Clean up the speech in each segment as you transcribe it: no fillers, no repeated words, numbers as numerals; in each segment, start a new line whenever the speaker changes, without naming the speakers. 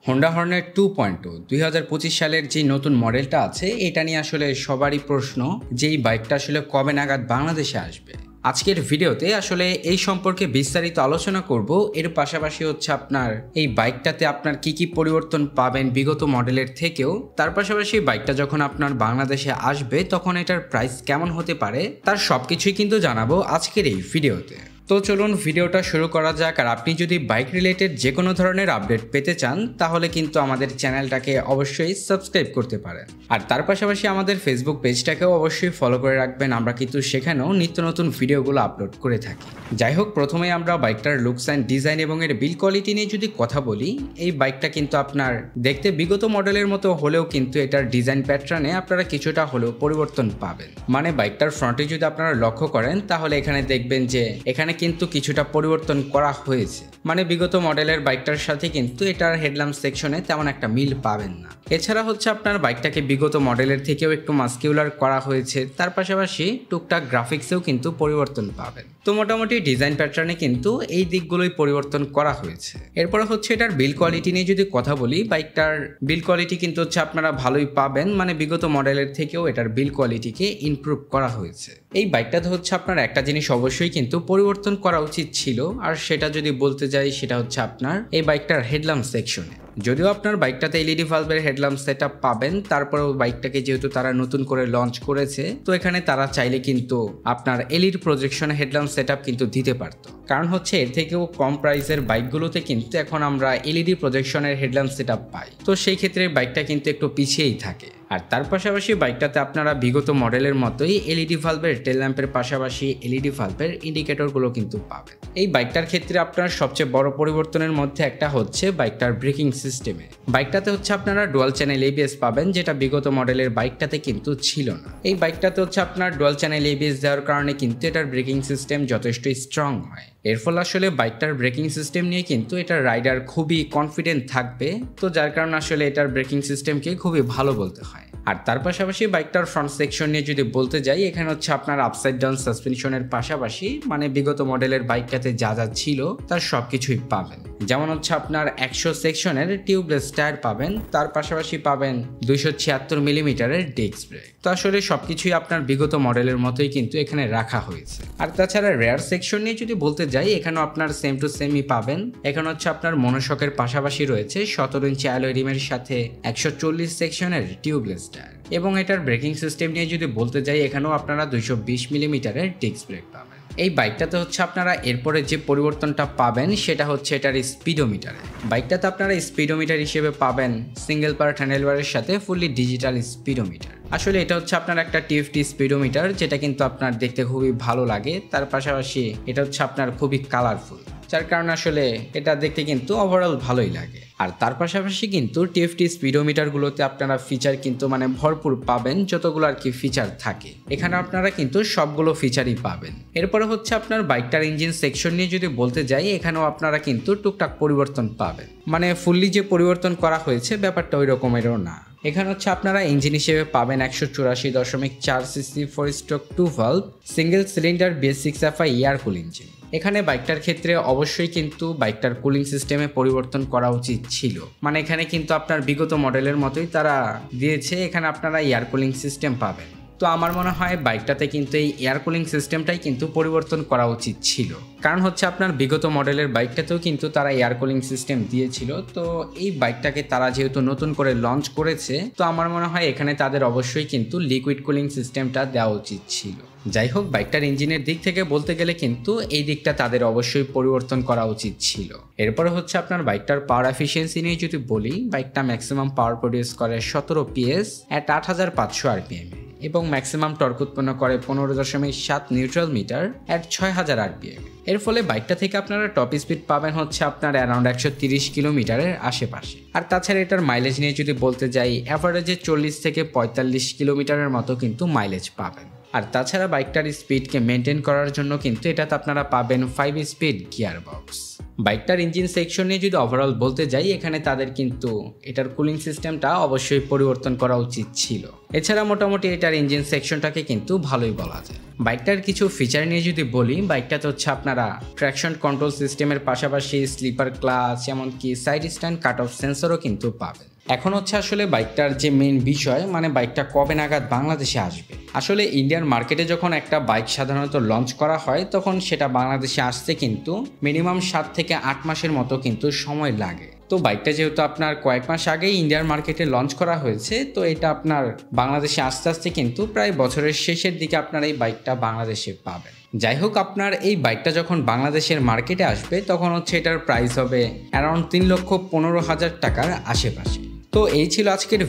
Honda Hornet 2.2 2025 সালের যে নতুন মডেলটা আছে এটা নিয়ে আসলে সবারই প্রশ্ন যে এই বাইকটা আসলে কবে নাগাদ বাংলাদেশে আসবে। আজকের ভিডিওতে আসলে এই সম্পর্কে বিস্তারিত আলোচনা করব। এর পাশাপাশি হচ্ছে আপনার এই বাইকটাতে আপনার কি পরিবর্তন পাবেন বিগত মডেলের থেকেও, তার পাশাপাশি বাইকটা যখন আপনার বাংলাদেশে আসবে তখন এটার প্রাইস কেমন হতে পারে তার সবকিছুই কিন্তু জানাবো আজকের এই ভিডিওতে। তো চলুন ভিডিওটা শুরু করা যাক। আর আপনি যদি বাইক রিলেটেড যে কোনো ধরনের আপডেট পেতে চান তাহলে কিন্তু আমাদের চ্যানেলটাকে অবশ্যই সাবস্ক্রাইব করতে পারেন। আর তার পাশাপাশি আমাদের ফেসবুক পেজটাকেও অবশ্যই ফলো করে রাখবেন, আমরা কিন্তু সেখানেও নিত্য নতুন ভিডিওগুলো আপলোড করে থাকি। যাই হোক, প্রথমে আমরা বাইকটার লুকস অ্যান্ড ডিজাইন এবং এর বিল কোয়ালিটি নিয়ে যদি কথা বলি, এই বাইকটা কিন্তু আপনার দেখতে বিগত মডেলের মতো হলেও কিন্তু এটার ডিজাইন প্যাটার্নে আপনারা কিছুটা হলেও পরিবর্তন পাবেন। মানে বাইকটার ফ্রন্টে যদি আপনারা লক্ষ্য করেন তাহলে এখানে দেখবেন যে এখানে কিন্তু কিছুটা পরিবর্তন করা হয়েছে। মানে বিগত মডেলের বাইকটার সাথে কিন্তু এটার হেডল্যাম্প সেকশনে তেমন একটা মিল পাবেন না। এছাড়া হচ্ছে আপনার বাইকটাকে বিগত মডেলের থেকেও একটু মাস্কিউলার করা হয়েছে, তার পাশাপাশি টুকটাক গ্রাফিক্সেও কিন্তু পরিবর্তন পাবেন। তো মোটামুটি ডিজাইন প্যাটার্নে কিন্তু এই দিকগুলোই পরিবর্তন করা হয়েছে। এরপরে হচ্ছে এটার বিল কোয়ালিটি নিয়ে যদি কথা বলি, বাইকটার বিল কোয়ালিটি কিন্তু হচ্ছে আপনারা ভালোই পাবেন। মানে বিগত মডেলের থেকেও এটার বিল কোয়ালিটিকে ইমপ্রুভ করা হয়েছে। এই বাইকটাতে হচ্ছে আপনার একটা জিনিস অবশ্যই কিন্তু পরিবর্তন করা উচিত ছিল, আর সেটা যদি বলতে যাই সেটা হচ্ছে আপনার এই বাইকটার হেডল্যাম্প সেকশনে। যদিও আপনার বাইকটাতে এলইডি ভালভের হেডল্যাম্প সেটআপ পাবেন, তারপরেও বাইকটাকে যেহেতু তারা নতুন করে লঞ্চ করেছে তো এখানে তারা চাইলে কিন্তু আপনার এলইডি প্রজেকশনে হেডল্যাম্প সেটআপ কিন্তু দিতে পারতো। কারণ হচ্ছে এর থেকেও কম প্রাইসের বাইকগুলোতে কিন্তু এখন আমরা এলইডি প্রজেকশনের হেডল্যাম্প সেটআপ পাই, তো সেই ক্ষেত্রে বাইকটা কিন্তু একটু পিছিয়েই থাকে। আর তার পাশাপাশি বাইকটাতে আপনারা বিগত মডেলের মতোই এলইডি ভালভের টেল ল্যাম্পের পাশাপাশি এলইডি ভালভের ইন্ডিকেটরগুলো কিন্তু পাবেন। এই বাইকটার ক্ষেত্রে আপনার সবচেয়ে বড় পরিবর্তনের মধ্যে একটা হচ্ছে বাইকটার ব্রেকিং সিস্টেমে। বাইকটাতে হচ্ছে আপনারা ডুয়াল চ্যানেল এবিএস পাবেন, যেটা বিগত মডেলের বাইকটাতে কিন্তু ছিল না। এই বাইকটাতে হচ্ছে আপনার ডুয়াল চ্যানেল এবিএস দেওয়ার কারণে কিন্তু এটার ব্রেকিং সিস্টেম যথেষ্ট স্ট্রং হয়। এর ফলে আসলে বাইকটার ব্রেকিং সিস্টেম নিয়ে কিন্তু এটার রাইডার খুবই কনফিডেন্ট থাকবে, তো যার কারণে আসলে এটার ব্রেকিং সিস্টেমকে খুবই ভালো বলতে হয়। আর তার পাশাপাশি বাইকটার ফ্রন্ট সেকশন নিয়ে যদি বলতে যাই, এখানে হচ্ছে আপনার আপসাইড ডাউন সাসপেনশনের পাশাপাশি মানে বিগত মডেলের বাইকটাতে যা যা ছিল তার সবকিছুই পাবেন। যেমন হচ্ছে আপনার 100 সেকশনের টিউবলেস টায়ার পাবেন, তার পাশাপাশি পাবেন 276 মিলিমিটারের ডিস্ক ব্রেক। তো আসলে সবকিছুই আপনার বিগত মডেলের মতোই কিন্তু এখানে রাখা হয়েছে। আর তাছাড়া রেয়ার সেকশন নিয়ে যদি বলতে যাই, এখানেও আপনার সেম টু সেমই পাবেন। এখানে হচ্ছে আপনার মনোশকের পাশাপাশি রয়েছে 17 ইঞ্চি অ্যালয় রিমের সাথে 140 সেকশনের টিউবলেস টায়ার। এবং এটার ব্রেকিং সিস্টেম নিয়ে যদি বলতে যাই, এখানেও আপনারা 220 মিলিমিটারের ডিস্ক ব্রেক পাবেন। এই বাইকটাতে হচ্ছে আপনারা এরপরে যে পরিবর্তনটা পাবেন সেটা হচ্ছে এটার স্পিডোমিটারে। বাইকটাতে আপনারা স্পিডোমিটার হিসেবে পাবেন সিঙ্গেল পার্ট হ্যান্ডেলবারের সাথে ফুললি ডিজিটাল স্পিডোমিটার। আসলে এটা হচ্ছে আপনার একটা টিএফটি স্পিডোমিটার, যেটা কিন্তু আপনার দেখতে খুবই ভালো লাগে। তার পাশাপাশি এটা হচ্ছে আপনার খুবই কালারফুল, যার কারণে আসলে এটা দেখতে কিন্তু ওভারঅল ভালোই লাগে। আর তার পাশাপাশি কিন্তু টিএফটি স্পিডোমিটারগুলোতে আপনারা ফিচার কিন্তু মানে ভরপুর পাবেন, যতগুলো আর কি ফিচার থাকে এখানে আপনারা কিন্তু সবগুলো ফিচারই পাবেন। এরপরে হচ্ছে আপনার বাইকটার ইঞ্জিন সেকশন নিয়ে যদি বলতে যাই, এখানেও আপনারা কিন্তু টুকটাক পরিবর্তন পাবেন। মানে ফুললি যে পরিবর্তন করা হয়েছে ব্যাপারটা ওই রকমেরও না। এখানে হচ্ছে আপনারা ইঞ্জিন হিসেবে পাবেন 184.4 CC 4 stroke 2 valve single cylinder BS6FI air কুল ইঞ্জিন। এখানে বাইকটার ক্ষেত্রে অবশ্যই কিন্তু বাইকটার কুলিং সিস্টেমে পরিবর্তন করা উচিত ছিল। মানে এখানে কিন্তু আপনার বিগত মডেলের মতোই তারা দিয়েছে, এখানে আপনারা এয়ার কুলিং সিস্টেম পাবেন। তো আমার মনে হয় বাইকটাতে কিন্তু এই এয়ার কুলিং সিস্টেমটাই কিন্তু পরিবর্তন করা উচিত ছিল। কারণ হচ্ছে আপনার বিগত মডেলের বাইকটাতেও কিন্তু তারা এয়ার কুলিং সিস্টেম দিয়েছিল। তো এই বাইকটাকে তারা যেহেতু নতুন করে লঞ্চ করেছে, তো আমার মনে হয় এখানে তাদের অবশ্যই কিন্তু লিকুইড কুলিং সিস্টেমটা দেওয়া উচিত ছিল। যাই হোক, বাইকটার ইঞ্জিনের দিক থেকে বলতে গেলে কিন্তু এই দিকটা তাদের অবশ্যই পরিবর্তন করা উচিত ছিল। এরপরে হচ্ছে আপনার বাইকটার পাওয়ার এফিসিয়েন্সি নিয়ে যদি বলি, বাইকটা ম্যাক্সিমাম পাওয়ার প্রডিউস করে 17 PS অ্যাট 8500 RPM এবং ম্যাক্সিমাম টর্ক উৎপন্ন করে 15.7 নিউট্রাল মিটার অ্যাট 6000 RPM। এর ফলে বাইকটা থেকে আপনারা টপ স্পিড পাবেন হচ্ছে আপনার অ্যারাউন্ড 130 কিলোমিটারের আশেপাশে। আর তাছাড়া এটার মাইলেজ নিয়ে যদি বলতে যাই, অ্যাভারেজে 40 থেকে 45 কিলোমিটারের মতো কিন্তু মাইলেজ পাবেন। আর তাছাড়া বাইকটার স্পিডকে মেনটেন করার জন্য কিন্তু এটাতে আপনারা পাবেন 5 স্পিড গিয়ার বক্স। বাইকটার ইঞ্জিন সেকশন নিয়ে যদি ওভারঅল বলতে যাই, এখানে তাদের কিন্তু এটার কুলিং সিস্টেমটা অবশ্যই পরিবর্তন করা উচিত ছিল। এছাড়া মোটামুটি এটার ইঞ্জিন সেকশনটাকে কিন্তু ভালোই বলা যায়। বাইকটার কিছু ফিচার নিয়ে যদি বলি, বাইকটাতে হচ্ছে আপনারা ট্র্যাকশন কন্ট্রোল সিস্টেমের পাশাপাশি স্লিপার ক্লাচ, এমনকি সাইড স্ট্যান্ড কাট অফ সেন্সরও কিন্তু পাবেন। এখন হচ্ছে আসলে বাইকটার যে মেইন বিষয়, মানে বাইকটা কবে নাগাদ বাংলাদেশে আসবে। আসলে ইন্ডিয়ান মার্কেটে যখন একটা বাইক সাধারণত লঞ্চ করা হয়, তখন সেটা বাংলাদেশে আসতে কিন্তু মিনিমাম 7 থেকে 8 মাসের মতো কিন্তু সময় লাগে। তো বাইকটা যেহেতু আপনার কয়েক মাস আগেই ইন্ডিয়ান মার্কেটে লঞ্চ করা হয়েছে, তো এটা আপনার বাংলাদেশে আস্তে আস্তে কিন্তু প্রায় বছরের শেষের দিকে আপনার এই বাইকটা বাংলাদেশে পাবেন। যাই হোক, আপনার এই বাইকটা যখন বাংলাদেশের মার্কেটে আসবে, তখন হচ্ছে এটার প্রাইস হবে অ্যারাউন্ড 3,15,000 টাকার আশেপাশে। তো এই ছিল আজকের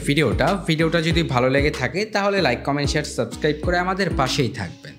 ভিডিওটা যদি ভালো লেগে থাকে তাহলে লাইক, কমেন্ট, শেয়ার, সাবস্ক্রাইব করে আমাদের পাশেই থাকবেন।